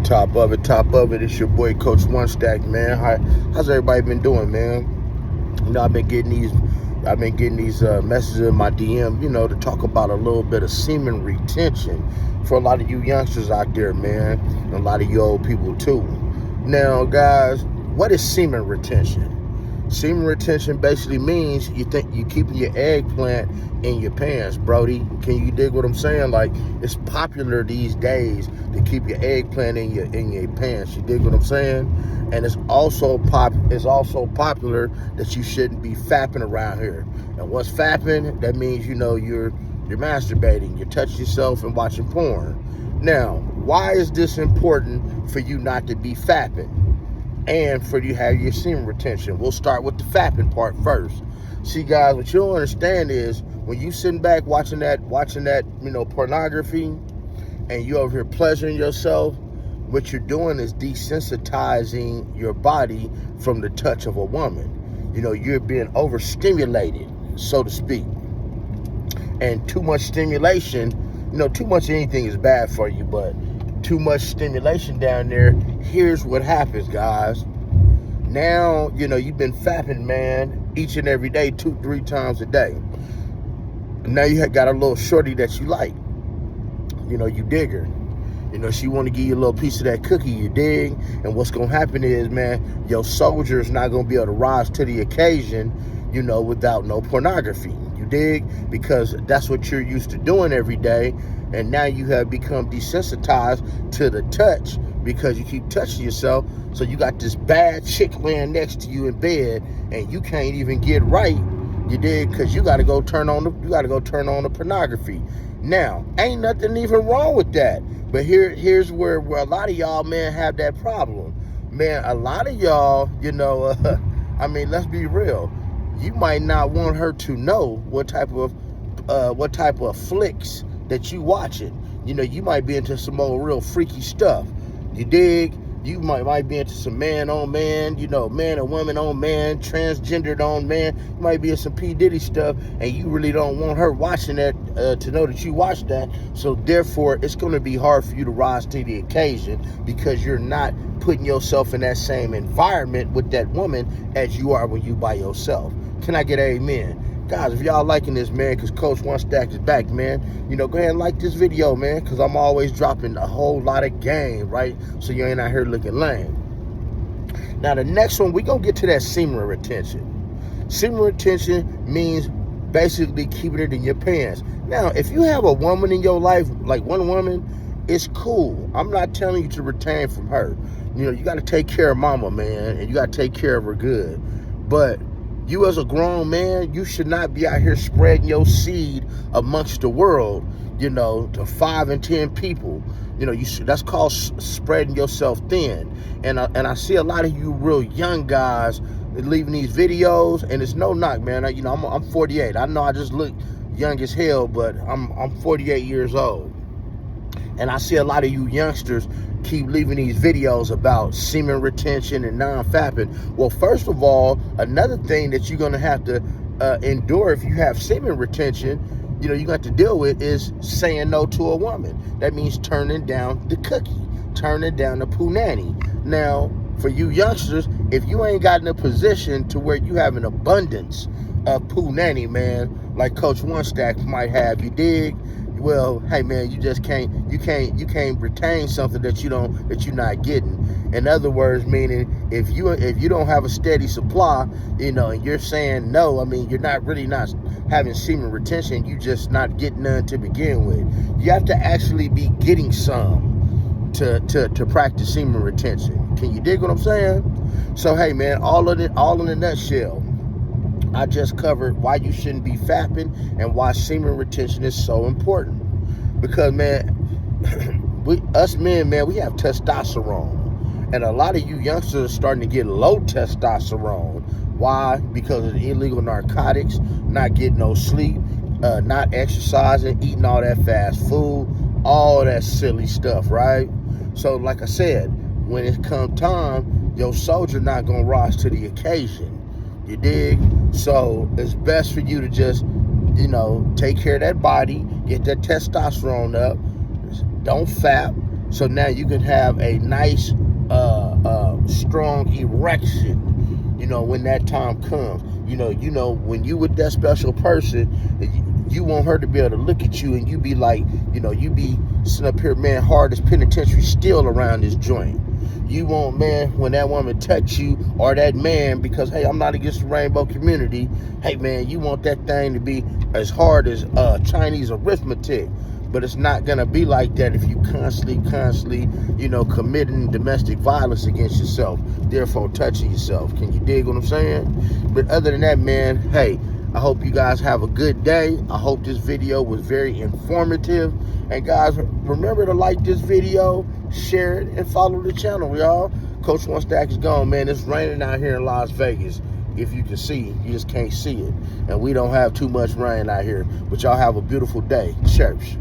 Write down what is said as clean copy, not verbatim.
Top of it, top of it. It's your boy Coach One Stack, man. How's everybody been doing, man? You know, I've been getting these messages in my DM, to talk about a little bit of semen retention for a lot of you youngsters out there, man, and a lot of you old people too. Now, guys, what is semen retention? Semen retention basically means you keeping your eggplant in your pants, Brody. Can you dig what I'm saying? Like, it's popular these days to keep your eggplant in your pants. You dig what I'm saying? And it's also popular that you shouldn't be fapping around here. And what's fapping? That means you're masturbating, you're touching yourself and watching porn. Now, why is this important for you not to be fapping? And for you to have your semen retention? We'll start with the fapping part first. See, guys, what you don't understand is when you sitting back watching that, pornography, and you over here pleasuring yourself, what you're doing is desensitizing your body from the touch of a woman. You're being overstimulated, so to speak. And too much stimulation, too much of anything is bad for you, but too much stimulation down there, here's what happens, guys. Now, you've been fapping, man, each and every day, 2-3 times a day. Now you got a little shorty that you like. You dig her. She want to give you a little piece of that cookie, you dig? And what's going to happen is, man, your soldier is not going to be able to rise to the occasion, without no pornography. You dig? Because that's what you're used to doing every day. And now you have become desensitized to the touch because you keep touching yourself. So you got this bad chick laying next to you in bed and you can't even get right. You dig? Because you got to go turn on the pornography. Now, ain't nothing even wrong with that. But here's where a lot of y'all, man, have that problem. Man, a lot of y'all, let's be real. You might not want her to know what type of flicks that you watching. You might be into some old real freaky stuff. You dig? You might be into some man on man, man and woman on man, transgendered on man. You might be in some P. Diddy stuff, and you really don't want her watching that to know that you watched that. So therefore, it's going to be hard for you to rise to the occasion because you're not putting yourself in that same environment with that woman as you are when you by yourself. Can I get an amen? Guys, if y'all liking this, man, because Coach One Stack is back, man, go ahead and like this video, man, because I'm always dropping a whole lot of game, right? So you ain't out here looking lame. Now, the next one, we're going to get to that semen retention. Semen retention means basically keeping it in your pants. Now, if you have a woman in your life, like one woman, it's cool. I'm not telling you to retain from her. You got to take care of mama, man, and you got to take care of her good. But you as a grown man, you should not be out here spreading your seed amongst the world, to 5 and 10 people. That's called spreading yourself thin. And I see a lot of you real young guys leaving these videos, and it's no knock, man. I'm 48. I know I just look young as hell, but I'm 48 years old. And I see a lot of you youngsters keep leaving these videos about semen retention and non-fapping. Well, first of all, another thing that you're going to have to endure if you have semen retention, you're going to have to deal with is saying no to a woman. That means turning down the cookie, turning down the punani. Now, for you youngsters, if you ain't got in a position to where you have an abundance of punani, man, like Coach One Stack might have, you dig? Well, hey man, you can't retain something that you're not getting. In other words, meaning if you don't have a steady supply, and you're saying no, you're not having semen retention, you just not getting none to begin with. You have to actually be getting some to practice semen retention. Can you dig what I'm saying? So hey man, all in a nutshell, I just covered why you shouldn't be fapping and why semen retention is so important. Because, man, us men, man, we have testosterone. And a lot of you youngsters are starting to get low testosterone. Why? Because of the illegal narcotics, not getting no sleep, not exercising, eating all that fast food, all that silly stuff, right? So, like I said, when it comes time, your soldier not going to rise to the occasion. You dig? So it's best for you to just, take care of that body, get that testosterone up, don't fap, So now you can have a nice, strong erection, when that time comes. When you with that special person, you want her to be able to look at you and you be like, you be sitting up here, man, hard as penitentiary still around this joint. You want, man, when that woman texts you, or that man, because, hey, I'm not against the rainbow community, hey, man, you want that thing to be as hard as Chinese arithmetic. But it's not going to be like that if you constantly, committing domestic violence against yourself, therefore touching yourself. Can you dig what I'm saying? But other than that, man, hey, I hope you guys have a good day. I hope this video was very informative. And guys, remember to like this video, share it, and follow the channel, y'all. Coach One Stack is gone, man. It's raining out here in Las Vegas. If you can see, you just can't see it. And we don't have too much rain out here. But y'all have a beautiful day. Church.